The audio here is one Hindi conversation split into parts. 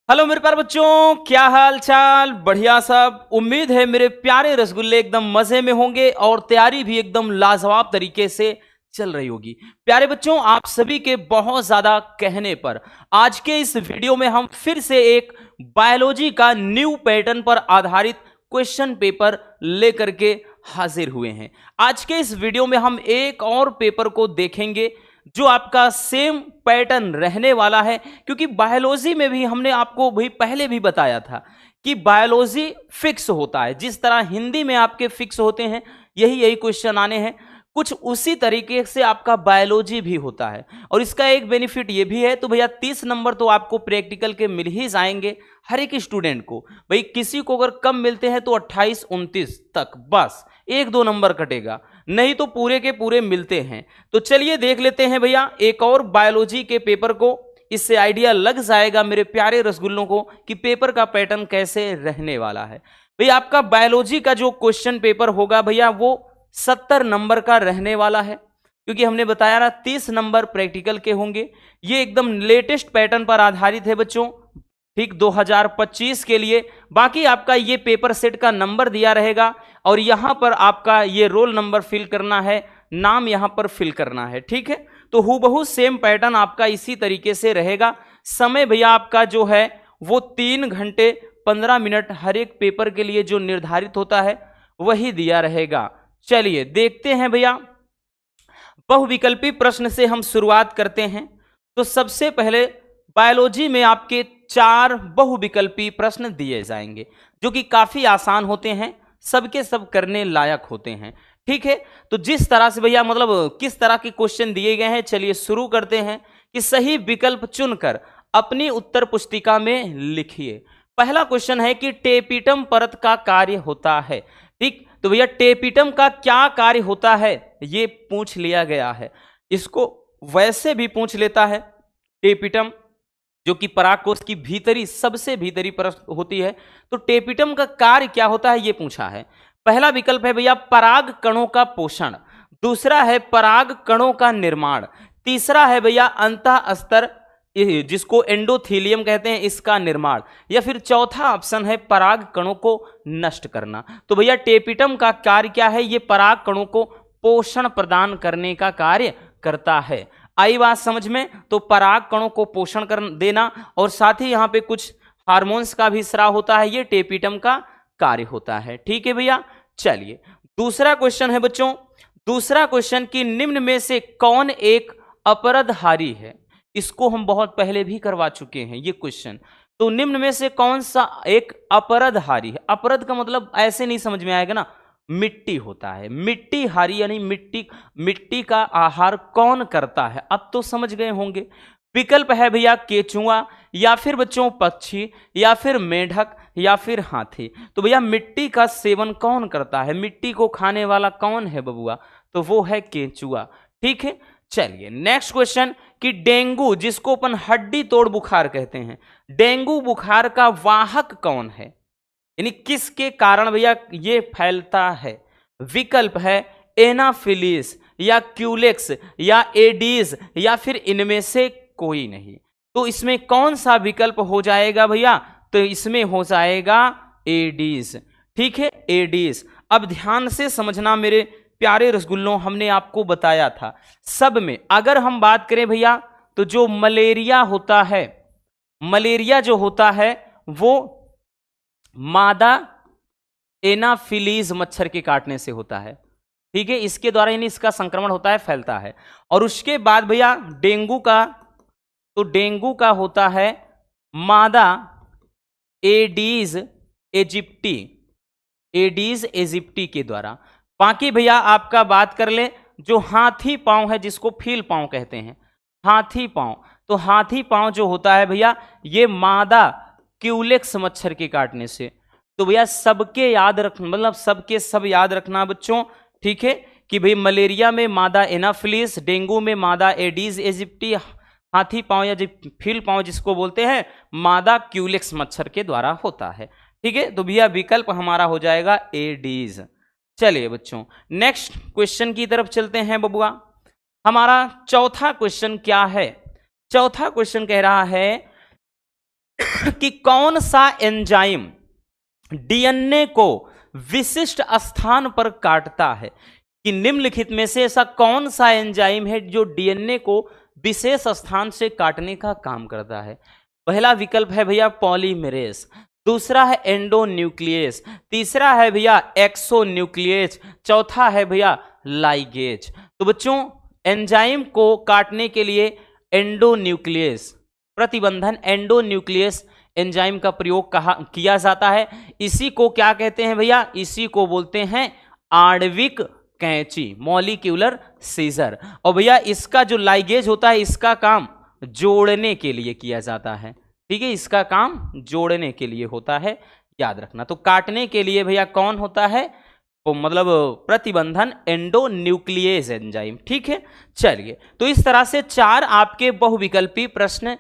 हेलो मेरे प्यारे बच्चों, क्या हाल चाल। बढ़िया सब। उम्मीद है मेरे प्यारे रसगुल्ले एकदम मजे में होंगे और तैयारी भी एकदम लाजवाब तरीके से चल रही होगी। प्यारे बच्चों, आप सभी के बहुत ज्यादा कहने पर आज के इस वीडियो में हम फिर से एक बायोलॉजी का न्यू पैटर्न पर आधारित क्वेश्चन पेपर लेकर के हाजिर हुए हैं। आज के इस वीडियो में हम एक और पेपर को देखेंगे जो आपका सेम पैटर्न रहने वाला है, क्योंकि बायोलॉजी में भी हमने आपको भी पहले भी बताया था कि बायोलॉजी फिक्स होता है। जिस तरह हिंदी में आपके फिक्स होते हैं, यही क्वेश्चन आने हैं, कुछ उसी तरीके से आपका बायोलॉजी भी होता है। और इसका एक बेनिफिट ये भी है, तो भैया 30 नंबर तो आपको प्रैक्टिकल के मिल ही जाएंगे हर एक स्टूडेंट को। भाई किसी को अगर कम मिलते हैं तो 28 29 तक बस 1-2 नंबर कटेगा, नहीं तो पूरे के पूरे मिलते हैं। तो चलिए देख लेते हैं भैया एक और बायोलॉजी के पेपर को। इससे आइडिया लग जाएगा मेरे प्यारे रसगुल्लों को कि पेपर का पैटर्न कैसे रहने वाला है। भैया आपका बायोलॉजी का जो क्वेश्चन पेपर होगा भैया वो 70 नंबर का रहने वाला है, क्योंकि हमने बताया ना 30 नंबर प्रैक्टिकल के होंगे। ये एकदम लेटेस्ट पैटर्न पर आधारित है बच्चों, ठीक 2025 के लिए। बाकी आपका ये पेपर सेट का नंबर दिया रहेगा और यहां पर आपका ये रोल नंबर फिल करना है, नाम यहां पर फिल करना है, ठीक है। तो हूबहू सेम पैटर्न आपका इसी तरीके से रहेगा। समय भैया आपका जो है वो 3 घंटे 15 मिनट हर एक पेपर के लिए जो निर्धारित होता है वही दिया रहेगा। चलिए देखते हैं भैया, बहुविकल्पी प्रश्न से हम शुरुआत करते हैं। तो सबसे पहले बायोलॉजी में आपके 4 बहुविकल्पी प्रश्न दिए जाएंगे जो कि काफी आसान होते हैं, सबके सब करने लायक होते हैं, ठीक है। तो जिस तरह से भैया मतलब किस तरह के क्वेश्चन दिए गए हैं, चलिए शुरू करते हैं कि सही विकल्प चुनकर अपनी उत्तर पुस्तिका में लिखिए। पहला क्वेश्चन है कि टेपिटम परत का कार्य होता है, ठीक। तो भैया टेपिटम का क्या कार्य होता है ये पूछ लिया गया है। इसको वैसे भी पूछ लेता है, टेपिटम जो कि परागकोश की भीतरी सबसे भीतरी परत होती है, तो टेपिटम का कार्य क्या होता है ये पूछा है। पहला विकल्प है भैया पराग कणों का पोषण, दूसरा है पराग कणों का निर्माण, तीसरा है भैया अंतः स्तर जिसको एंडोथीलियम कहते हैं इसका निर्माण, या फिर चौथा ऑप्शन है पराग कणों को नष्ट करना। तो भैया टेपिटम का कार्य क्या है, ये पराग कणों को पोषण प्रदान करने का कार्य करता है। आई बात समझ में। तो पराग कणों को पोषण कर देना और साथ ही यहाँ पे कुछ हार्मोन्स का भी स्राव होता है, ये टेपिटम का कार्य होता है, ठीक है भैया। चलिए दूसरा क्वेश्चन है बच्चों, दूसरा क्वेश्चन कि निम्न में से कौन एक अपरदहारी है। इसको हम बहुत पहले भी करवा चुके हैं ये क्वेश्चन। तो निम्न में से कौन सा एक अपरदहारी है। अपरद का मतलब ऐसे नहीं समझ में आएगा ना, मिट्टी होता है, मिट्टी हारी यानी मिट्टी का आहार कौन करता है, अब तो समझ गए होंगे। विकल्प है भैया केचुआ, या फिर बच्चों पक्षी, या फिर मेढक, या फिर हाथी। तो भैया मिट्टी का सेवन कौन करता है, मिट्टी को खाने वाला कौन है बबुआ, तो वो है केचुआ, ठीक है। चलिए नेक्स्ट क्वेश्चन कि डेंगू जिसको अपन हड्डी तोड़ बुखार कहते हैं, डेंगू बुखार का वाहक कौन है, यानी किसके कारण भैया ये फैलता है। विकल्प है एनाफिलिस, या क्यूलेक्स, या एडीज, या फिर इनमें से कोई नहीं। तो इसमें कौन सा विकल्प हो जाएगा भैया, तो इसमें हो जाएगा एडीज, ठीक है, एडीज। अब ध्यान से समझना मेरे प्यारे रसगुल्लों, हमने आपको बताया था सब में अगर हम बात करें भैया तो जो मलेरिया होता है, मलेरिया जो होता है वो मादा एनाफिलीज मच्छर के काटने से होता है, ठीक है, इसके द्वारा यानी इसका संक्रमण होता है, फैलता है। और उसके बाद भैया डेंगू का, तो डेंगू का होता है मादा एडीज इजिप्टी, एडीज इजिप्टी के द्वारा। बाकी भैया आपका बात कर ले जो हाथी पांव है जिसको फील पांव कहते हैं, हाथी पांव, तो हाथी पांव जो होता है भैया ये मादा क्यूलेक्स मच्छर के काटने से। तो भैया सबके याद रखना, मतलब सबके सब याद रखना बच्चों, ठीक है, कि भाई मलेरिया में मादा एनाफिलिस, डेंगू में मादा एडीज इजिप्टी, हाथी पांव या फील पांव जिसको बोलते हैं मादा क्यूलेक्स मच्छर के द्वारा होता है, ठीक है। तो भैया विकल्प हमारा हो जाएगा एडीज। चलिए बच्चों नेक्स्ट क्वेश्चन की तरफ चलते हैं बबुआ। हमारा चौथा क्वेश्चन क्या है, चौथा क्वेश्चन कह रहा है कि कौन सा एंजाइम डीएनए को विशिष्ट स्थान पर काटता है, कि निम्नलिखित में से ऐसा कौन सा एंजाइम है जो डीएनए को विशेष स्थान से काटने का काम करता है। पहला विकल्प है भैया पॉलीमरेज, दूसरा है एंडोन्यूक्लियस, तीसरा है भैया एक्सोन्यूक्लियस, चौथा है भैया लाइगेज। तो बच्चों एंजाइम को काटने के लिए एंडोन्यूक्लियस, प्रतिबंधन एंडोन्यूक्लियस एंजाइम का प्रयोग किया जाता है। इसी को क्या कहते हैं भैया, इसी को बोलते हैं आणविक कैंची, मॉलिक्यूलर सीजर। और भैया इसका जो लाइगेज होता है इसका काम जोड़ने के लिए किया जाता है, ठीक है, इसका काम जोड़ने के लिए होता है, याद रखना। तो काटने के लिए भैया कौन होता है, तो मतलब प्रतिबंधन एंडोन्यूक्लियस एंजाइम, ठीक है। चलिए, तो इस तरह से 4 आपके बहुविकल्पी प्रश्न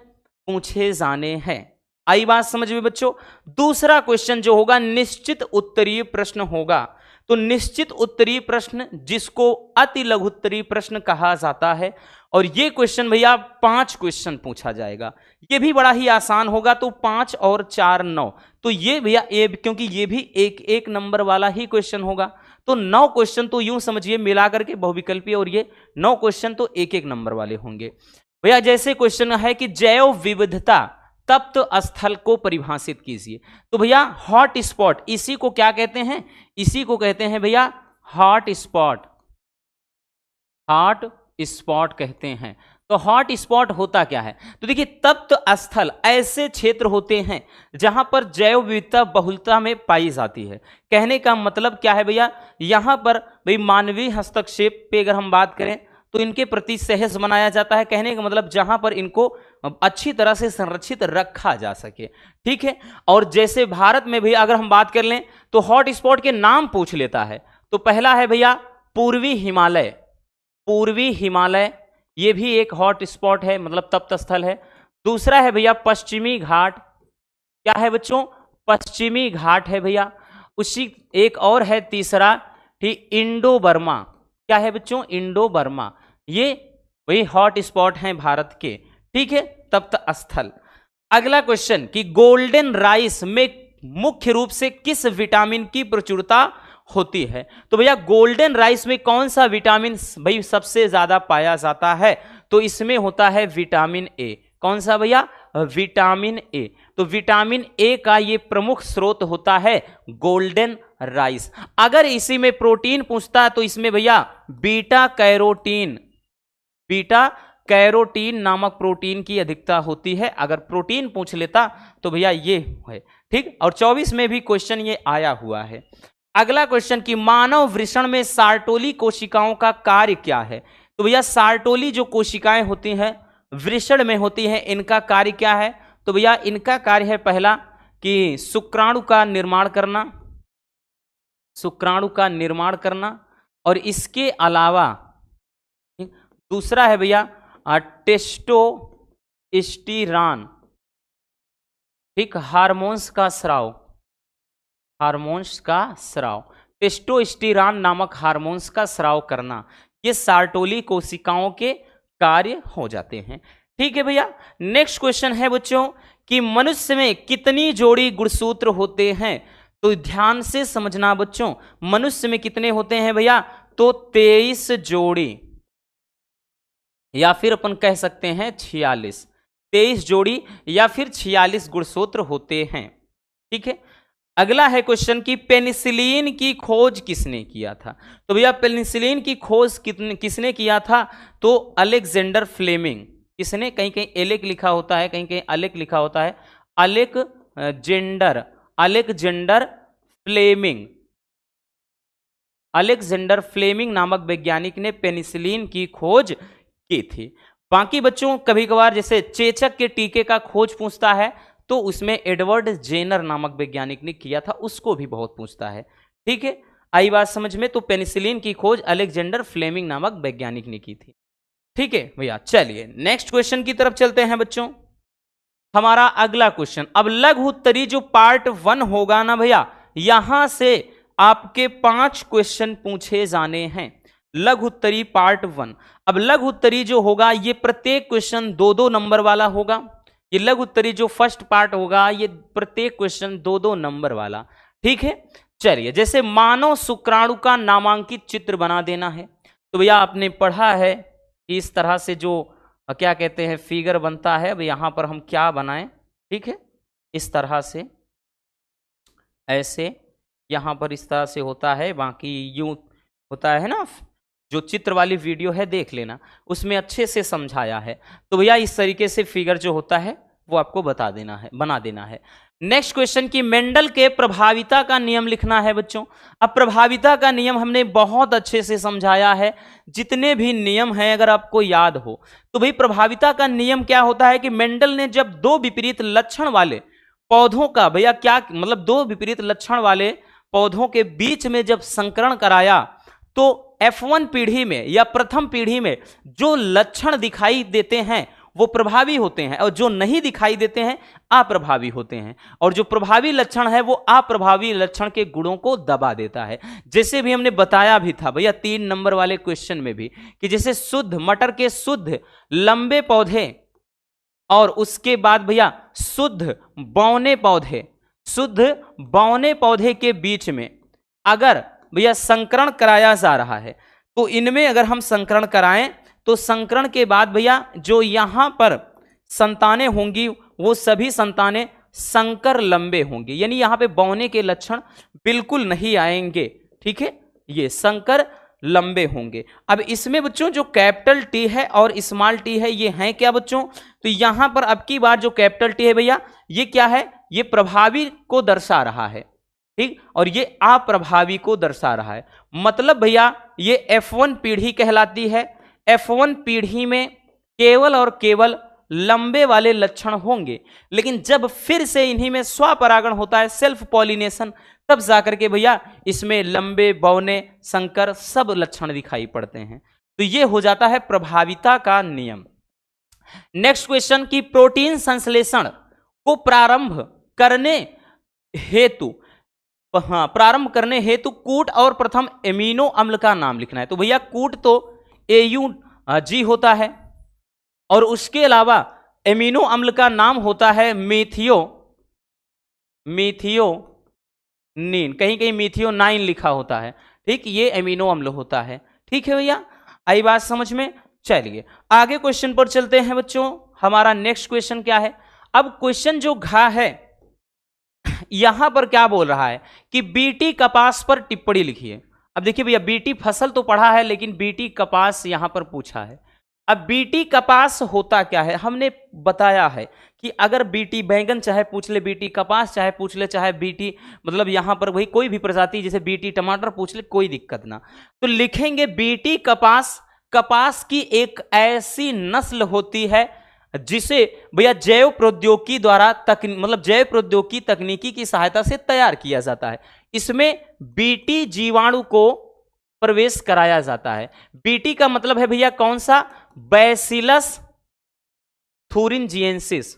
पूछे जाने हैं। आई बात समझ में बच्चों। दूसरा क्वेश्चन जो होगा निश्चित उत्तरीय प्रश्न होगा। तो निश्चित उत्तरीय प्रश्न जिसको अति लघुत्तरीय प्रश्न कहा जाता है, और ये क्वेश्चन भैया 5 क्वेश्चन पूछा जाएगा। ये भी बड़ा ही आसान होगा, तो 5 और 4 9, तो ये भैया क्योंकि ये भी एक नंबर वाला ही क्वेश्चन होगा, तो 9 क्वेश्चन तो यूं समझिए मिलाकर के बहुविकल्पी, और ये 9 क्वेश्चन तो एक नंबर वाले होंगे भैया। जैसे क्वेश्चन है कि जैव विविधता तप्त स्थल को परिभाषित कीजिए। तो भैया हॉट स्पॉट, इसी को क्या कहते हैं, इसी को कहते हैं भैया हॉट स्पॉट, हॉट स्पॉट कहते हैं। तो हॉट स्पॉट होता क्या है, तो देखिए तप्त स्थल ऐसे क्षेत्र होते हैं जहां पर जैव विविधता बहुलता में पाई जाती है। कहने का मतलब क्या है भैया, यहां पर भाई मानवीय हस्तक्षेप पे अगर हम बात करें तो इनके प्रति सहज बनाया जाता है। कहने का मतलब जहां पर इनको अच्छी तरह से संरक्षित रखा जा सके, ठीक है। और जैसे भारत में भी अगर हम बात कर लें तो हॉट स्पॉट के नाम पूछ लेता है। तो पहला है भैया पूर्वी हिमालय, पूर्वी हिमालय ये भी एक हॉट स्पॉट है, मतलब तप्त स्थल है। दूसरा है भैया पश्चिमी घाट, क्या है बच्चों, पश्चिमी घाट है भैया। उसी एक और है तीसरा, ठीक, इंडो बर्मा, क्या है बच्चों, इंडो बर्मा। ये वही हॉट स्पॉट हैं भारत के, ठीक है, तप्त स्थल। अगला क्वेश्चन कि गोल्डन राइस में मुख्य रूप से किस विटामिन की प्रचुरता होती है। तो भैया गोल्डन राइस में कौन सा विटामिन भाई सबसे ज्यादा पाया जाता है, तो इसमें होता है विटामिन ए। कौन सा भैया, विटामिन ए। तो विटामिन ए का ये प्रमुख स्रोत होता है गोल्डन राइस। अगर इसी में प्रोटीन पूछता तो इसमें भैया बीटा कैरोटीन, बीटा कैरोटीन नामक प्रोटीन की अधिकता होती है। अगर प्रोटीन पूछ लेता तो भैया ये है, ठीक। और 24 में भी क्वेश्चन ये आया हुआ है। अगला क्वेश्चन कि मानव वृषण में सार्टोली कोशिकाओं का कार्य क्या है। तो भैया सार्टोली जो कोशिकाएं होती हैं वृषण में होती हैं, इनका कार्य क्या है। तो भैया इनका कार्य है पहला कि शुक्राणु का निर्माण करना, शुक्राणु का निर्माण करना, और इसके अलावा दूसरा है भैया टेस्टोस्टेरॉन, ठीक, हार्मोन्स का स्राव, हार्मोन्स का स्राव, टेस्टोस्टेरॉन नामक हार्मोन्स का स्राव करना, ये सार्टोली कोशिकाओं के कार्य हो जाते हैं, ठीक है भैया। नेक्स्ट क्वेश्चन है बच्चों कि मनुष्य में कितनी जोड़ी गुणसूत्र होते हैं। तो ध्यान से समझना बच्चों, मनुष्य में कितने होते हैं भैया, तो 23 जोड़ी, या फिर अपन कह सकते हैं 46, 23 जोड़ी या फिर 46 गुणसूत्र होते हैं, ठीक है। अगला है क्वेश्चन कि पेनिसिलिन की खोज किसने किया था। तो भैया पेनिसिलिन की खोज किसने किया था, तो अलेक्जेंडर फ्लेमिंग। किसने, कहीं कहीं एलेक लिखा होता है, कहीं कहीं अलेक लिखा होता है, अलेक्जेंडर फ्लेमिंग, अलेक्जेंडर फ्लेमिंग नामक वैज्ञानिक ने पेनिसिलिन की खोज की थी। बाकी बच्चों कभी कभार जैसे चेचक के टीके का खोज पूछता है तो उसमें एडवर्ड जेनर नामक वैज्ञानिक ने किया था, उसको भी बहुत पूछता है, ठीक है। आई बात समझ में। तो पेनिसिलिन की खोज अलेक्जेंडर फ्लेमिंग नामक वैज्ञानिक ने की थी, ठीक है भैया। चलिए नेक्स्ट क्वेश्चन की तरफ चलते हैं बच्चों। हमारा अगला क्वेश्चन, अब लघु उत्तरी जो पार्ट 1 होगा ना भैया, यहां से आपके 5 क्वेश्चन पूछे जाने हैं। लघु उत्तरी पार्ट 1। अब लघु उत्तरी जो होगा ये प्रत्येक क्वेश्चन 2-2 नंबर वाला होगा, ये लघु उत्तरी जो फर्स्ट पार्ट होगा ये प्रत्येक क्वेश्चन 2-2 नंबर वाला, ठीक है। चलिए, जैसे मानव शुक्राणु का नामांकित चित्र बना देना है, तो भैया आपने पढ़ा है इस तरह से जो क्या कहते हैं फिगर बनता है। अब यहां पर हम क्या बनाएं, ठीक है, इस तरह से, ऐसे यहां पर इस तरह से होता है, बाकी यूं होता है ना। जो चित्र वाली वीडियो है देख लेना, उसमें अच्छे से समझाया है। तो भैया इस तरीके से फिगर जो होता है वो आपको बता देना है, बना देना है। नेक्स्ट क्वेश्चन की मेंडल के प्रभाविता का नियम लिखना है बच्चों। अब प्रभाविता का नियम हमने बहुत अच्छे से समझाया है, जितने भी नियम हैं अगर आपको याद हो तो भाई प्रभाविता का नियम क्या होता है कि मेंडल ने जब दो विपरीत लक्षण वाले पौधों का, भैया क्या मतलब, दो विपरीत लक्षण वाले पौधों के बीच में जब संकरण कराया तो F1 पीढ़ी में या प्रथम पीढ़ी में जो लक्षण दिखाई देते हैं वो प्रभावी होते हैं और जो नहीं दिखाई देते हैं अप्रभावी होते हैं, और जो प्रभावी लक्षण है वो अप्रभावी लक्षण के गुणों को दबा देता है। जैसे भी हमने बताया भी था भैया 3 नंबर वाले क्वेश्चन में भी कि जैसे शुद्ध मटर के शुद्ध लंबे पौधे और उसके बाद भैया शुद्ध बौने पौधे के बीच में अगर भैया संकरण कराया जा रहा है तो इनमें अगर हम संकरण कराएं तो संकरण के बाद भैया जो यहां पर संतानें होंगी वो सभी संतानें संकर लंबे होंगे, यानी यहां पे बौने के लक्षण बिल्कुल नहीं आएंगे, ठीक है, ये संकर लंबे होंगे। अब इसमें बच्चों जो कैपिटल टी है और स्मॉल टी है ये हैं क्या बच्चों, तो यहां पर अब की बार जो कैपिटल टी है भैया ये क्या है, ये प्रभावी को दर्शा रहा है, ठीक, और ये अप्रभावी को दर्शा रहा है। मतलब भैया ये F1 पीढ़ी कहलाती है। F1 पीढ़ी में केवल और केवल लंबे वाले लक्षण होंगे, लेकिन जब फिर से इन्हीं में स्वपरागण होता है, सेल्फ पॉलिनेशन, तब जाकर के भैया इसमें लंबे बौने संकर सब लक्षण दिखाई पड़ते हैं। तो ये हो जाता है प्रभाविता का नियम। नेक्स्ट क्वेश्चन की प्रोटीन संश्लेषण को प्रारंभ करने हेतु कूट और प्रथम एमिनो अम्ल का नाम लिखना है। तो भैया कूट तो AUG होता है और उसके अलावा एमिनो अम्ल का नाम होता है मिथियोनीन, कहीं कहीं मिथियोनाइन लिखा होता है, ठीक, ये एमिनो अम्ल होता है, ठीक है भैया, आई बात समझ में। चलिए आगे क्वेश्चन पर चलते हैं बच्चों। हमारा नेक्स्ट क्वेश्चन क्या है, अब क्वेश्चन जो घा है यहां पर क्या बोल रहा है कि बीटी कपास पर टिप्पणी लिखिए। अब देखिए भैया बीटी फसल तो पढ़ा है लेकिन बीटी कपास यहां पर पूछा है। अब बीटी कपास होता क्या है, हमने बताया है कि अगर बीटी बैंगन चाहे पूछ ले, बीटी कपास चाहे पूछ ले, चाहे बीटी मतलब यहां पर वही कोई भी प्रजाति जैसे बीटी टमाटर पूछ ले, कोई दिक्कत ना, तो लिखेंगे बीटी कपास। कपास की एक ऐसी नस्ल होती है जिसे भैया जैव प्रौद्योगिकी द्वारा जैव प्रौद्योगिकी तकनीकी की सहायता से तैयार किया जाता है। इसमें बीटी जीवाणु को प्रवेश कराया जाता है। बीटी का मतलब है भैया कौन सा, बैसिलस थुरिनजिएंसिस,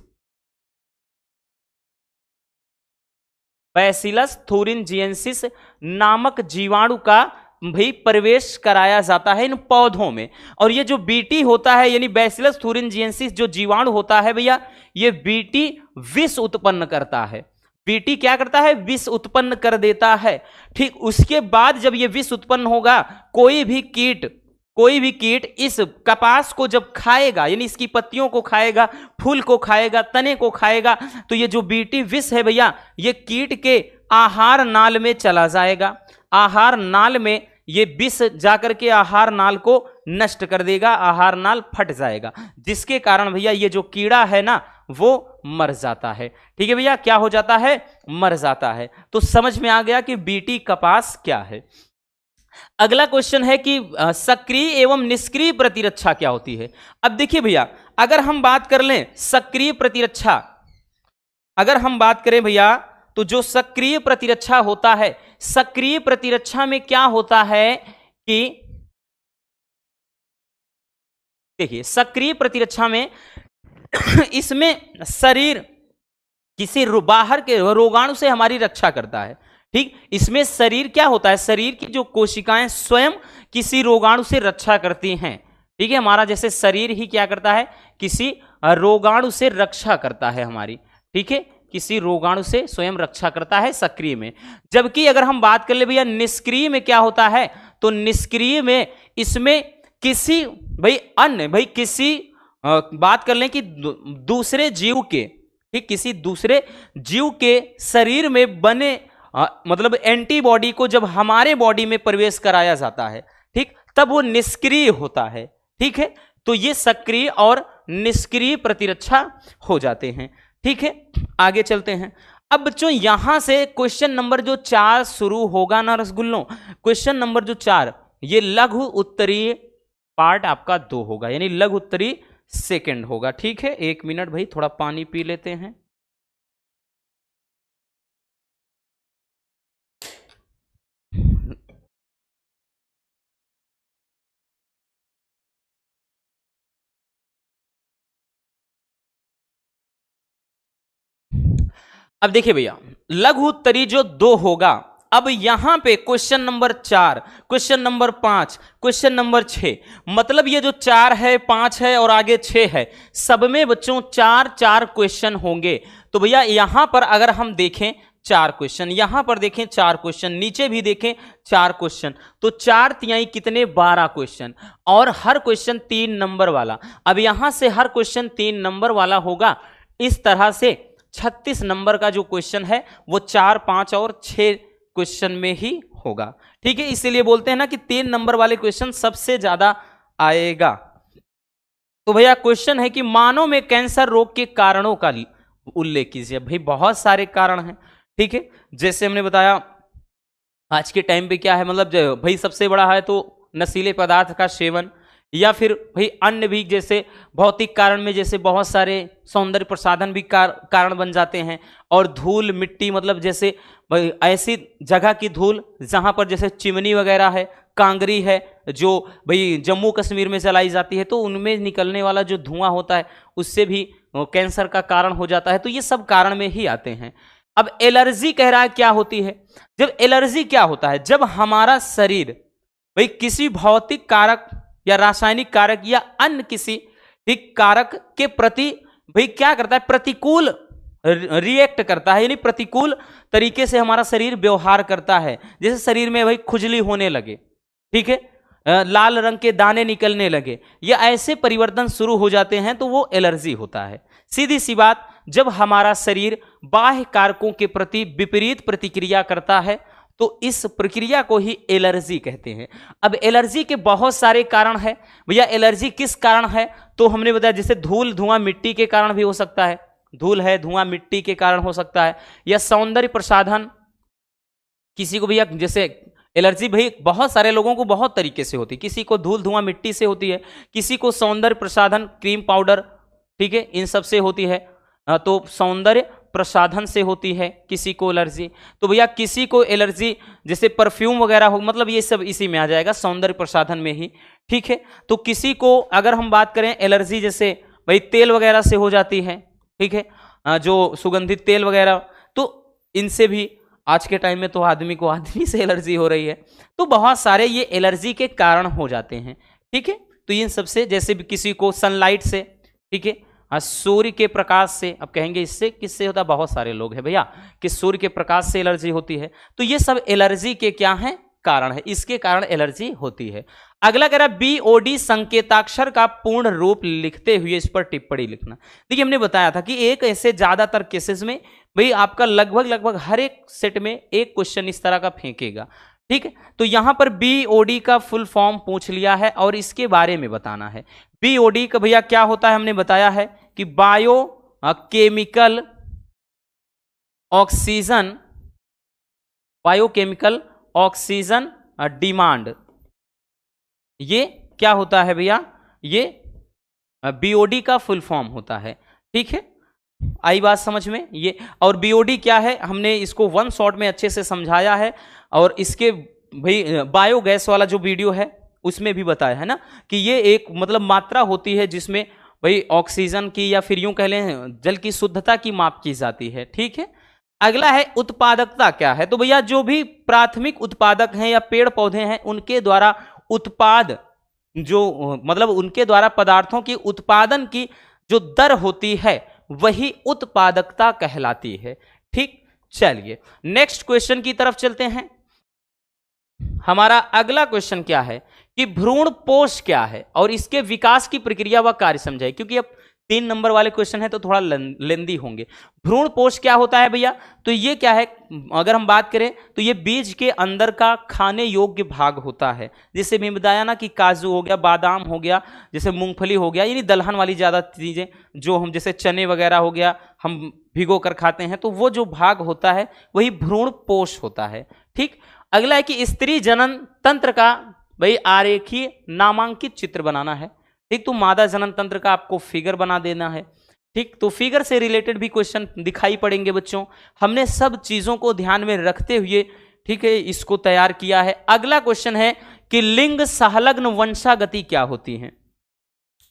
बैसिलस थुरिनजिएंसिस नामक जीवाणु का भी प्रवेश कराया जाता है इन पौधों में। और ये जो बीटी होता है यानी बैसिलस थुरिनजिएंसिस जो जीवाणु होता है भैया, ये बीटी विष उत्पन्न करता है। बीटी क्या करता है, विष उत्पन्न कर देता है, ठीक। उसके बाद जब ये विष उत्पन्न होगा, कोई भी कीट इस कपास को जब खाएगा, यानी इसकी पत्तियों को खाएगा, फूल को खाएगा, तने को खाएगा, तो ये जो बीटी विष है भैया ये कीट के आहार नाल में चला जाएगा। आहार नाल में ये विष जाकर के आहार नाल को नष्ट कर देगा, आहार नाल फट जाएगा, जिसके कारण भैया ये जो कीड़ा है ना वो मर जाता है, ठीक है भैया, क्या हो जाता है, मर जाता है। तो समझ में आ गया कि बीटी कपास क्या है। अगला क्वेश्चन है कि सक्रिय एवं निष्क्रिय प्रतिरक्षा क्या होती है। अब देखिए भैया अगर हम बात कर लें सक्रिय प्रतिरक्षा, अगर हम बात करें भैया तो जो सक्रिय प्रतिरक्षा होता है, सक्रिय प्रतिरक्षा में क्या होता है कि देखिए सक्रिय प्रतिरक्षा में इसमें शरीर किसी बाहर के रोगाणु से हमारी रक्षा करता है, ठीक। इसमें शरीर क्या होता है, शरीर की जो कोशिकाएं स्वयं किसी रोगाणु से रक्षा करती हैं, ठीक है। हमारा जैसे शरीर ही क्या करता है, किसी रोगाणु से रक्षा करता है हमारी, ठीक है, किसी रोगाणु से स्वयं रक्षा करता है सक्रिय में। जबकि अगर हम बात कर ले भैया निष्क्रिय में क्या होता है, तो निष्क्रिय में इसमें किसी किसी बात कर लें कि दूसरे जीव के, ठीक, किसी दूसरे जीव के शरीर में बने मतलब एंटीबॉडी को जब हमारे बॉडी में प्रवेश कराया जाता है, ठीक, तब वो निष्क्रिय होता है, ठीक है। तो ये सक्रिय और निष्क्रिय प्रतिरक्षा हो जाते हैं, ठीक है। आगे चलते हैं। अब बच्चों यहां से क्वेश्चन नंबर जो 4 शुरू होगा ना रसगुल्लों, क्वेश्चन नंबर जो 4 ये लघु उत्तरीय पार्ट आपका 2 होगा, यानी लघु उत्तरीय सेकंड होगा, ठीक है। 1 मिनट भाई, थोड़ा पानी पी लेते हैं। अब देखिए भैया लघु उत्तरीय जो 2 होगा, अब यहां पे question number 4, question number 5, question number 6, मतलब ये जो 4 है, 5 है और आगे 6 है, सब में बच्चों 4-4 क्वेश्चन होंगे। तो भैया यहां पर अगर हम देखें 4 क्वेश्चन, यहां पर देखें 4 क्वेश्चन, नीचे भी देखें 4 क्वेश्चन, तो 4 तिहाई कितने 12 क्वेश्चन, और हर क्वेश्चन 3 नंबर वाला। अब यहां से हर क्वेश्चन 3 नंबर वाला होगा, इस तरह से 36 नंबर का जो क्वेश्चन है वो 4, 5 और 6 क्वेश्चन में ही होगा, ठीक है। इसीलिए बोलते हैं ना कि 3 नंबर वाले क्वेश्चन सबसे ज्यादा आएगा। तो भैया क्वेश्चन है कि मानव में कैंसर रोग के कारणों का उल्लेख कीजिए। भाई बहुत सारे कारण हैं, ठीक है। जैसे हमने बताया आज के टाइम पे क्या है, मतलब भाई सबसे बड़ा है तो नशीले पदार्थ का सेवन, या फिर भाई अन्य भी जैसे भौतिक कारण में जैसे बहुत सारे सौंदर्य प्रसाधन भी कारण बन जाते हैं, और धूल मिट्टी, मतलब जैसे भाई ऐसी जगह की धूल जहां पर जैसे चिमनी वगैरह है, कांगरी है, जो भाई जम्मू कश्मीर में चलाई जाती है, तो उनमें निकलने वाला जो धुआं होता है उससे भी कैंसर का कारण हो जाता है। तो ये सब कारण में ही आते हैं। अब एलर्जी कह रहा है क्या होती है, जब एलर्जी क्या होता है, जब हमारा शरीर भाई किसी भौतिक कारक या रासायनिक कारक या अन्य किसी भी कारक के प्रति भाई क्या करता है, प्रतिकूल रिएक्ट करता है, यानी प्रतिकूल तरीके से हमारा शरीर व्यवहार करता है। जैसे शरीर में भाई खुजली होने लगे, ठीक है, लाल रंग के दाने निकलने लगे, या ऐसे परिवर्तन शुरू हो जाते हैं, तो वो एलर्जी होता है। सीधी सी बात, जब हमारा शरीर बाह्य कारकों के प्रति विपरीत प्रतिक्रिया करता है तो इस प्रक्रिया को ही एलर्जी कहते हैं। अब एलर्जी के बहुत सारे कारण हैं भैया। एलर्जी किस कारण है, तो हमने बताया जैसे धूल धुआं मिट्टी के कारण भी हो सकता है, धूल है धुआं मिट्टी के कारण हो सकता है, या सौंदर्य प्रसाधन, किसी को भैया जैसे एलर्जी भाई बहुत सारे लोगों को बहुत तरीके से होती है, किसी को धूल धुआं मिट्टी से होती है, किसी को सौंदर्य प्रसाधन क्रीम पाउडर, ठीक है, इन सब से होती है, तो सौंदर्य प्रसाधन से होती है किसी को एलर्जी। तो भैया किसी को एलर्जी जैसे परफ्यूम वगैरह हो, मतलब ये सब इसी में आ जाएगा, सौंदर्य प्रसाधन में ही, ठीक है। तो किसी को अगर हम बात करें एलर्जी जैसे भाई तेल वगैरह से हो जाती है, ठीक है, जो सुगंधित तेल वगैरह, तो इनसे भी आज के टाइम में तो आदमी को आदमी से एलर्जी हो रही है। तो बहुत सारे ये एलर्जी के कारण हो जाते हैं, ठीक है। तो इन सबसे जैसे भी किसी को सनलाइट से, ठीक है, सूर्य के प्रकाश से, अब कहेंगे इससे किससे होता है, बहुत सारे लोग हैं भैया कि सूर्य के प्रकाश से एलर्जी होती है। तो ये सब एलर्जी के क्या हैं, कारण है, इसके कारण एलर्जी होती है। अगला कह रहा है बीओडी संकेताक्षर का पूर्ण रूप लिखते हुए इस पर टिप्पणी लिखना। देखिए हमने बताया था कि एक ऐसे ज्यादातर केसेस में भाई आपका लगभग हर एक सेट में एक क्वेश्चन इस तरह का फेंकेगा, ठीक है। तो यहां पर बीओडी का फुल फॉर्म पूछ लिया है और इसके बारे में बताना है। बीओडी का भैया क्या होता है, हमने बताया है कि bio chemical oxygen, biochemical oxygen demand, ये क्या होता है भैया, ये बीओडी का फुल फॉर्म होता है, ठीक है। आई बात समझ में ये, और बीओडी क्या है हमने इसको वन शॉट में अच्छे से समझाया है, और इसके भाई बायोगैस वाला जो वीडियो है उसमें भी बताया है ना कि ये एक मतलब मात्रा होती है जिसमें भाई ऑक्सीजन की या फिर यूं कह लें जल की शुद्धता की माप की जाती है, ठीक है। अगला है उत्पादकता क्या है, तो भैया जो भी प्राथमिक उत्पादक हैं या पेड़ पौधे हैं उनके द्वारा उत्पाद जो मतलब उनके द्वारा पदार्थों की उत्पादन की जो दर होती है वही उत्पादकता कहलाती है। ठीक, चलिए नेक्स्ट क्वेश्चन की तरफ चलते हैं। हमारा अगला क्वेश्चन क्या है कि भ्रूणपोष क्या है और इसके विकास की प्रक्रिया व कार्य समझाइए, क्योंकि अब 3 नंबर वाले क्वेश्चन है तो थोड़ा लेंदी होंगे। भ्रूणपोष क्या होता है भैया? तो ये क्या है, अगर हम बात करें तो ये बीज के अंदर का खाने योग्य भाग होता है। जैसे मैं बताया ना कि काजू हो गया, बादाम हो गया, जैसे मूंगफली हो गया, यानी दलहन वाली ज्यादा चीजें जो हम जैसे चने वगैरह हो गया हम भिगो कर खाते हैं, तो वो जो भाग होता है वही भ्रूणपोष होता है। ठीक, अगला है कि स्त्री जनन तंत्र का भाई आरेखीय नामांकित चित्र बनाना है। ठीक, तो मादा जनन तंत्र का आपको फिगर बना देना है। ठीक, तो फिगर से रिलेटेड भी क्वेश्चन दिखाई पड़ेंगे बच्चों। हमने सब चीजों को ध्यान में रखते हुए ठीक है इसको तैयार किया है। अगला क्वेश्चन है कि लिंग सहलग्न वंशागति क्या होती है।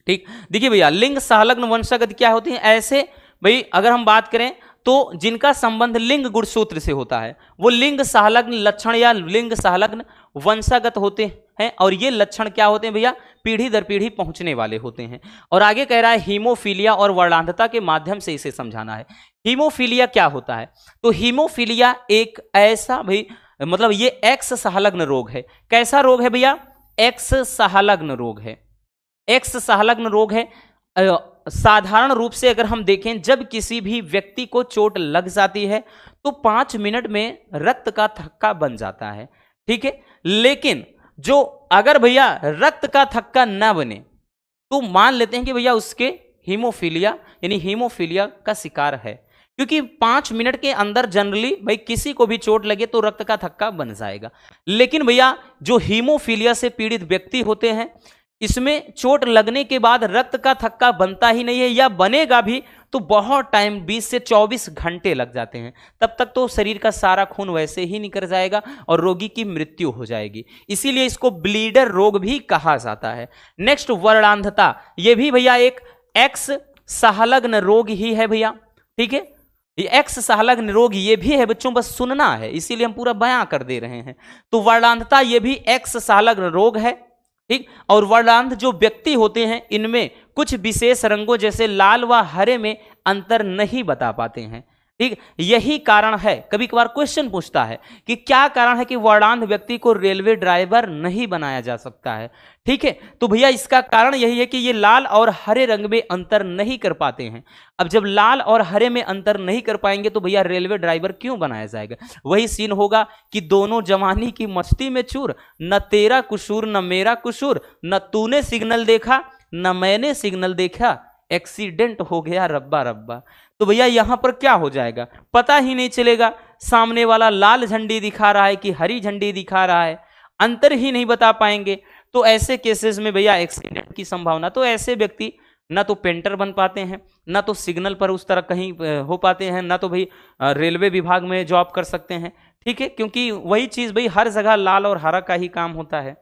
ठीक, देखिए भैया लिंग सहलग्न वंशागति क्या होती है। ऐसे भाई अगर हम बात करें तो जिनका संबंध लिंग गुणसूत्र से होता है वो लिंग सहलग्न लक्षण या लिंग सहलग्न वंशागत होते हैं, और ये लक्षण क्या होते हैं भैया? पीढ़ी दर पीढ़ी पहुंचने वाले होते हैं। और आगे कह रहा है हीमोफीलिया और वर्णांधता के माध्यम से इसे समझाना है। हीमोफीलिया क्या होता है? तो हीमोफीलिया एक ऐसा भाई मतलब ये एक्स सहलग्न रोग है। कैसा रोग है भैया? एक्स सहलग्न रोग है। एक्स सहलग्न रोग है। साधारण रूप से अगर हम देखें, जब किसी भी व्यक्ति को चोट लग जाती है तो 5 मिनट में रक्त का थक्का बन जाता है। ठीक है, लेकिन जो अगर भैया रक्त का थक्का ना बने तो मान लेते हैं कि भैया उसके हीमोफीलिया यानी हीमोफीलिया का शिकार है, क्योंकि 5 मिनट के अंदर जनरली भाई किसी को भी चोट लगे तो रक्त का थक्का बन जाएगा। लेकिन भैया जो हीमोफीलिया से पीड़ित व्यक्ति होते हैं इसमें चोट लगने के बाद रक्त का थक्का बनता ही नहीं है, या बनेगा भी तो बहुत टाइम 20 से 24 घंटे लग जाते हैं। तब तक तो शरीर का सारा खून वैसे ही निकल जाएगा और रोगी की मृत्यु हो जाएगी। इसीलिए इसको ब्लीडर रोग भी कहा जाता है। नेक्स्ट वर्णांधता, ये भी भैया एक एक्स सहलग्न रोग ही है भैया। ठीक है, ये एक्स सहलग्न रोग ये भी है बच्चों, बस सुनना है इसीलिए हम पूरा बयां कर दे रहे हैं। तो वर्णांधता ये भी एक्स सहलग्न रोग है। ठीक, और वर्णांध जो व्यक्ति होते हैं इनमें कुछ विशेष रंगों जैसे लाल व हरे में अंतर नहीं बता पाते हैं। ठीक, यही कारण है, कभी कभार क्वेश्चन पूछता है कि क्या कारण है कि वर्णांध व्यक्ति को रेलवे ड्राइवर नहीं बनाया जा सकता है। ठीक है, तो भैया इसका कारण यही है कि ये लाल और हरे रंग में अंतर नहीं कर पाते हैं। अब जब लाल और हरे में अंतर नहीं कर पाएंगे तो भैया रेलवे ड्राइवर क्यों बनाया जाएगा? वही सीन होगा कि दोनों जवानी की मस्ती में चूर, न तेरा कुसूर न मेरा कुसूर, न तूने सिग्नल देखा न मैंने सिग्नल देखा, एक्सीडेंट हो गया रब्बा रब्बा। तो भैया यहां पर क्या हो जाएगा? पता ही नहीं चलेगा सामने वाला लाल झंडी दिखा रहा है कि हरी झंडी दिखा रहा है, अंतर ही नहीं बता पाएंगे। तो ऐसे केसेस में भैया एक्सीडेंट की संभावना, तो ऐसे व्यक्ति ना तो पेंटर बन पाते हैं, ना तो सिग्नल पर उस तरह कहीं हो पाते हैं, ना तो भाई रेलवे विभाग में जॉब कर सकते हैं। ठीक है, क्योंकि वही चीज भाई हर जगह लाल और हरा का ही काम होता है।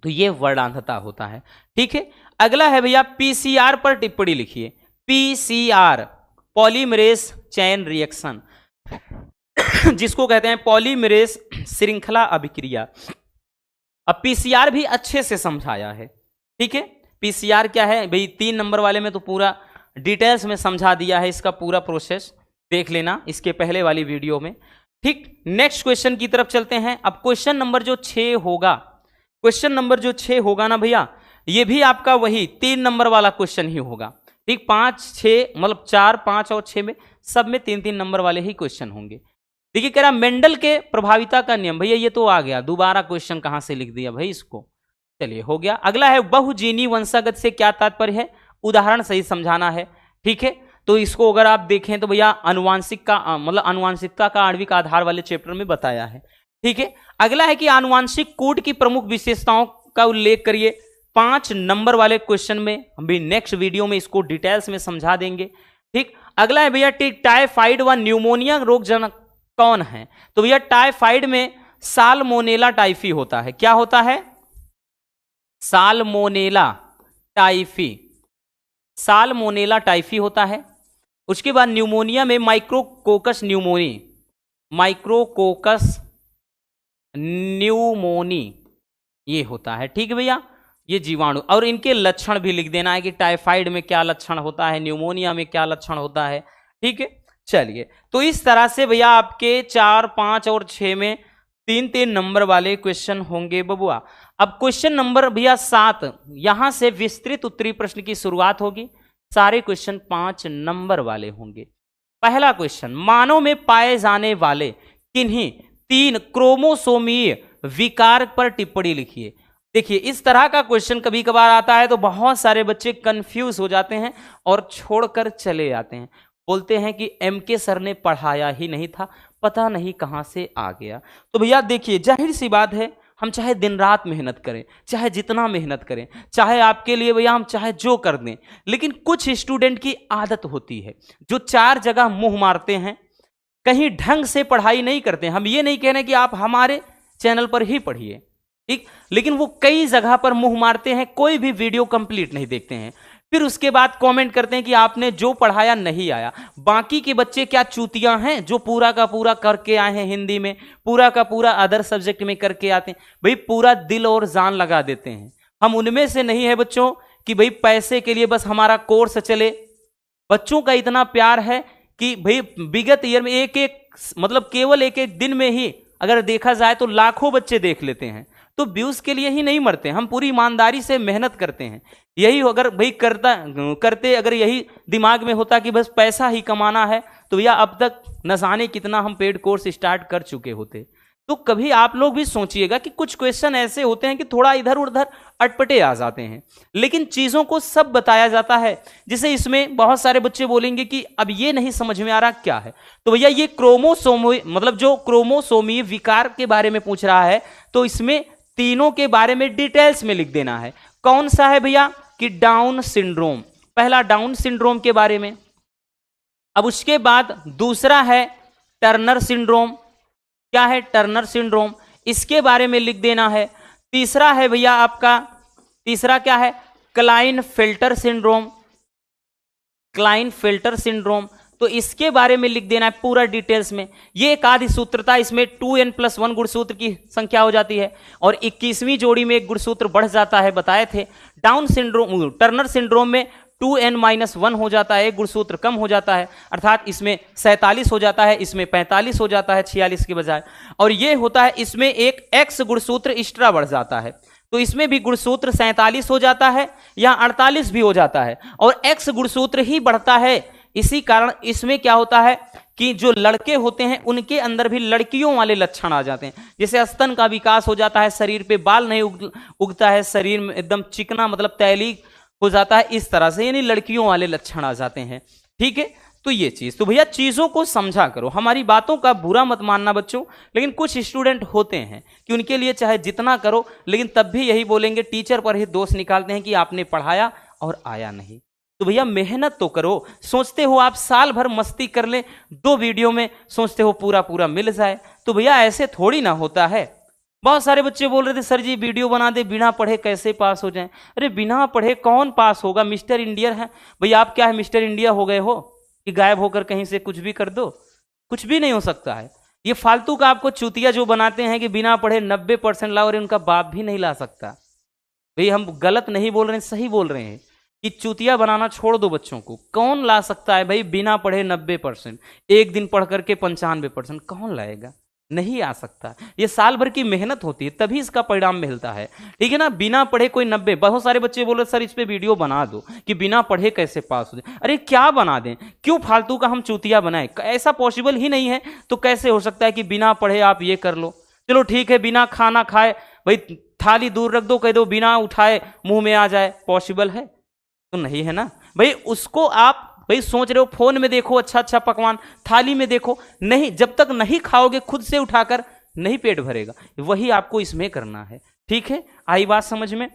तो ये वर्णांधता होता है। ठीक है, अगला है भैया पीसीआर पर टिप्पणी लिखिए। पीसीआर पॉलीमरेज चैन रिएक्शन जिसको कहते हैं पॉलीमरेज श्रृंखला अभिक्रिया। अब पीसीआर भी अच्छे से समझाया है। ठीक है, पीसीआर क्या है भाई? 3 नंबर वाले में तो पूरा डिटेल्स में समझा दिया है, इसका पूरा प्रोसेस देख लेना इसके पहले वाली वीडियो में। ठीक, नेक्स्ट क्वेश्चन की तरफ चलते हैं। अब क्वेश्चन नंबर जो 6 होगा, क्वेश्चन नंबर जो 6 होगा ना भैया, ये भी आपका वही 3 नंबर वाला क्वेश्चन ही होगा। ठीक, 5, 6 मतलब 4, 5 और 6 में सब में 3-3 नंबर वाले ही क्वेश्चन होंगे। देखिए कह रहा मेंडल के प्रभाविता का नियम, भैया ये तो आ गया, दोबारा क्वेश्चन कहां से लिख दिया भाई इसको। चलिए हो गया। अगला है बहुजीनी वंशागत से क्या तात्पर्य है? उदाहरण सही समझाना है। ठीक है, तो इसको अगर आप देखें तो भैया आनुवांशिक का मतलब आनुवांशिकता का आणविक आधार वाले चैप्टर में बताया है। ठीक है, अगला है कि आनुवांशिक कूट की प्रमुख विशेषताओं का उल्लेख करिए। 5 नंबर वाले क्वेश्चन में हम भी नेक्स्ट वीडियो में इसको डिटेल्स में समझा देंगे। ठीक, अगला है भैया टाइफाइड व न्यूमोनिया रोगजनक कौन है? तो भैया टाइफाइड में साल्मोनेला टाइफी होता है। क्या होता है? साल्मोनेला टाइफी, साल्मोनेला टाइफी होता है। उसके बाद न्यूमोनिया में माइक्रोकोकस न्यूमोनी, माइक्रोकोकस न्यूमोनी ये होता है। ठीक है भैया, ये जीवाणु, और इनके लक्षण भी लिख देना है कि टाइफाइड में क्या लक्षण होता है, न्यूमोनिया में क्या लक्षण होता है। ठीक है, चलिए, तो इस तरह से भैया आपके 4, 5 और 6 में 3-3 नंबर वाले क्वेश्चन होंगे बबुआ। अब क्वेश्चन नंबर भैया 7, यहां से विस्तृत उत्तरीय प्रश्न की शुरुआत होगी। सारे क्वेश्चन 5 नंबर वाले होंगे। पहला क्वेश्चन, मानव में पाए जाने वाले किन्हीं 3 क्रोमोसोमीय विकार पर टिप्पणी लिखिए। देखिए, इस तरह का क्वेश्चन कभी कभार आता है तो बहुत सारे बच्चे कंफ्यूज हो जाते हैं और छोड़कर चले जाते हैं, बोलते हैं कि MK सर ने पढ़ाया ही नहीं था, पता नहीं कहां से आ गया। तो भैया देखिए, जाहिर सी बात है, हम चाहे दिन रात मेहनत करें, चाहे जितना मेहनत करें, चाहे आपके लिए भैया हम चाहे जो कर दें, लेकिन कुछ स्टूडेंट की आदत होती है जो 4 जगह मुंह मारते हैं, कहीं ढंग से पढ़ाई नहीं करते हैं। हम ये नहीं कह रहे कि आप हमारे चैनल पर ही पढ़िए, ठीक, लेकिन वो कई जगह पर मुंह मारते हैं, कोई भी वीडियो कंप्लीट नहीं देखते हैं, फिर उसके बाद कमेंट करते हैं कि आपने जो पढ़ाया नहीं आया। बाकी के बच्चे क्या चूतियां हैं जो पूरा का पूरा करके आए हैं, हिंदी में पूरा का पूरा अदर सब्जेक्ट में करके आते हैं, भाई पूरा दिल और जान लगा देते हैं। हम उनमें से नहीं है बच्चों कि भाई पैसे के लिए बस हमारा कोर्स चले। बच्चों का इतना प्यार है कि भाई विगत ईयर में एक एक मतलब केवल एक एक दिन में ही अगर देखा जाए तो लाखों बच्चे देख लेते हैं। तो व्यूज के लिए ही नहीं मरते, हम पूरी ईमानदारी से मेहनत करते हैं। यही अगर भाई करते अगर यही दिमाग में होता कि बस पैसा ही कमाना है, तो भैया अब तक न जाने कितना हम पेड कोर्स स्टार्ट कर चुके होते। तो कभी आप लोग भी सोचिएगा कि कुछ क्वेश्चन ऐसे होते हैं कि थोड़ा इधर उधर अटपटे आ जाते हैं, लेकिन चीजों को सब बताया जाता है। जैसे इसमें बहुत सारे बच्चे बोलेंगे कि अब ये नहीं समझ में आ रहा क्या है, तो भैया ये क्रोमोसोमी मतलब जो क्रोमोसोमी विकार के बारे में पूछ रहा है, तो इसमें तीनों के बारे में डिटेल्स में लिख देना है। कौन सा है भैया कि डाउन सिंड्रोम, पहला डाउन सिंड्रोम के बारे में। अब उसके बाद दूसरा है टर्नर सिंड्रोम, क्या है टर्नर सिंड्रोम, इसके बारे में लिख देना है। तीसरा है भैया आपका, तीसरा क्या है क्लाइनफेल्टर सिंड्रोम, क्लाइनफेल्टर सिंड्रोम, तो इसके बारे में लिख देना है पूरा डिटेल्स में। ये एक आधी सूत्रता, इसमें 2n+1 गुणसूत्र की संख्या हो जाती है और 21वीं जोड़ी में एक गुणसूत्र बढ़ जाता है, बताए थे। डाउन सिंड्रोम टर्नर सिंड्रोम में 2n-1 हो जाता है, एक गुणसूत्र कम हो जाता है, अर्थात इसमें 47 हो जाता है, इसमें 45 हो जाता है 46 के बजाय। और ये होता है इसमें एक x गुणसूत्र एक्स्ट्रा बढ़ जाता है, तो इसमें भी गुणसूत्र 47 हो जाता है या 48 भी हो जाता है, और x गुणसूत्र ही बढ़ता है। इसी कारण इसमें क्या होता है कि जो लड़के होते हैं उनके अंदर भी लड़कियों वाले लक्षण आ जाते हैं, जैसे स्तन का विकास हो जाता है, शरीर पे बाल नहीं उगता है, शरीर में एकदम चिकना मतलब तैली हो जाता है, इस तरह से यानी लड़कियों वाले लक्षण आ जाते हैं। ठीक है, तो ये चीज, तो भैया चीजों को समझा करो, हमारी बातों का बुरा मत मानना बच्चों। लेकिन कुछ स्टूडेंट होते हैं कि उनके लिए चाहे जितना करो, लेकिन तब भी यही बोलेंगे, टीचर पर ही दोष निकालते हैं कि आपने पढ़ाया और आया नहीं। तो भैया मेहनत तो करो। सोचते हो आप साल भर मस्ती कर ले, 2 वीडियो में सोचते हो पूरा पूरा मिल जाए, तो भैया ऐसे थोड़ी ना होता है। बहुत सारे बच्चे बोल रहे थे सर जी वीडियो बना दे, बिना पढ़े कैसे पास हो जाएं। अरे बिना पढ़े कौन पास होगा, मिस्टर इंडिया है भैया। आप क्या है मिस्टर इंडिया हो गए हो कि गायब होकर कहीं से कुछ भी कर दो? कुछ भी नहीं हो सकता है। ये फालतू का आपको चूतिया जो बनाते हैं कि बिना पढ़े 90% लाओ, और उनका बाप भी नहीं ला सकता। भाई हम गलत नहीं बोल रहे हैं, सही बोल रहे हैं कि चूतिया बनाना छोड़ दो बच्चों को। कौन ला सकता है भाई बिना पढ़े 90%? एक दिन पढ़ करके 95% कौन लाएगा? नहीं आ सकता। ये साल भर की मेहनत होती है तभी इसका परिणाम मिलता है, ठीक है ना। बिना पढ़े कोई 90, बहुत सारे बच्चे बोले सर इस पे वीडियो बना दो कि बिना पढ़े कैसे पास हो जाए। अरे क्या बना दें, क्यों फालतू का हम चूतिया बनाएं? ऐसा पॉसिबल ही नहीं है, तो कैसे हो सकता है कि बिना पढ़े आप ये कर लो? चलो ठीक है, बिना खाना खाए भाई थाली दूर रख दो, कह दो बिना उठाए मुंह में आ जाए, पॉसिबल है? तो नहीं है ना भाई। उसको आप भाई सोच रहे हो फोन में देखो अच्छा अच्छा पकवान, थाली में देखो, नहीं, जब तक नहीं खाओगे खुद से उठाकर नहीं पेट भरेगा। वही आपको इसमें करना है, ठीक है। आई बात समझ में?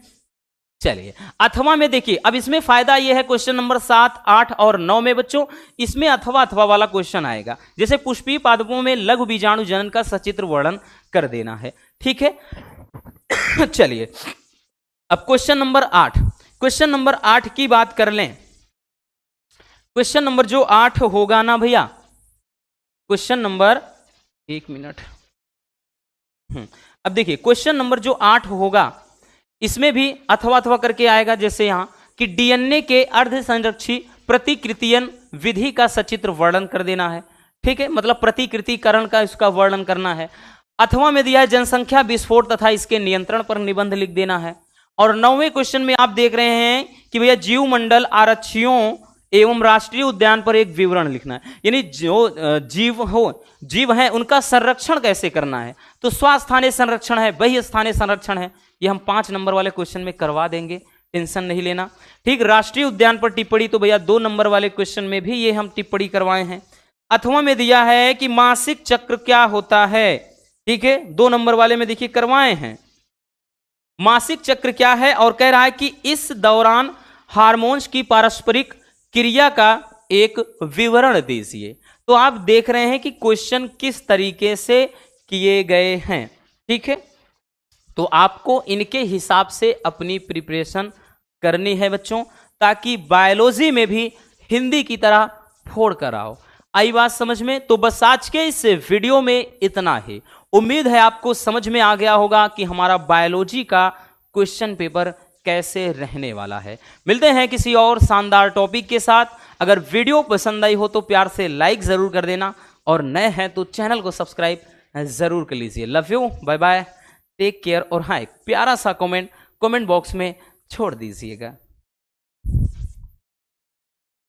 चलिए अथवा में देखिए, अब इसमें फायदा यह है क्वेश्चन नंबर 7, 8 और 9 में बच्चों इसमें अथवा अथवा वाला क्वेश्चन आएगा। जैसे पुष्पीय पादपों में लघु बीजाणु जनन का सचित्र वर्णन कर देना है, ठीक है। चलिए अब क्वेश्चन नंबर 8, क्वेश्चन नंबर 8 की बात कर लें। क्वेश्चन नंबर जो 8 होगा ना भैया, क्वेश्चन नंबर, एक मिनट, अब देखिए क्वेश्चन नंबर जो 8 होगा इसमें भी अथवा अथवा करके आएगा, जैसे यहां कि डीएनए के अर्ध संरक्षी प्रतिकृतियन विधि का सचित्र वर्णन कर देना है। ठीक है, मतलब प्रतिकृतिकरण का इसका वर्णन करना है। अथवा में दिया है जनसंख्या विस्फोट तथा इसके नियंत्रण पर निबंध लिख देना है। और 9वें क्वेश्चन में आप देख रहे हैं कि भैया जीवमंडल आरक्षियों एवं राष्ट्रीय उद्यान पर एक विवरण लिखना है, यानी जो जीव हैं उनका संरक्षण कैसे करना है। तो स्वास्थानीय संरक्षण है, वही स्थानीय संरक्षण है, ये हम 5 नंबर वाले क्वेश्चन में करवा देंगे, टेंशन नहीं लेना। ठीक, राष्ट्रीय उद्यान पर टिप्पणी तो भैया 2 नंबर वाले क्वेश्चन में भी ये हम टिप्पणी करवाए हैं। अथवा में दिया है कि मासिक चक्र क्या होता है। ठीक है, 2 नंबर वाले में देखिए करवाए हैं मासिक चक्र क्या है, और कह रहा है कि इस दौरान हार्मोन्स की पारस्परिक क्रिया का एक विवरण दीजिए। तो आप देख रहे हैं कि क्वेश्चन किस तरीके से किए गए हैं। ठीक है, तो आपको इनके हिसाब से अपनी प्रिपरेशन करनी है बच्चों, ताकि बायोलॉजी में भी हिंदी की तरह फोड़ कर आओ। आई बात समझ में? तो बस आज के इस वीडियो में इतना ही। उम्मीद है आपको समझ में आ गया होगा कि हमारा बायोलॉजी का क्वेश्चन पेपर कैसे रहने वाला है। मिलते हैं किसी और शानदार टॉपिक के साथ। अगर वीडियो पसंद आई हो तो प्यार से लाइक जरूर कर देना, और नए हैं तो चैनल को सब्सक्राइब जरूर कर लीजिए। Love you, bye bye, take care. और हाँ, एक प्यारा सा कमेंट बॉक्स में छोड़ दीजिएगा।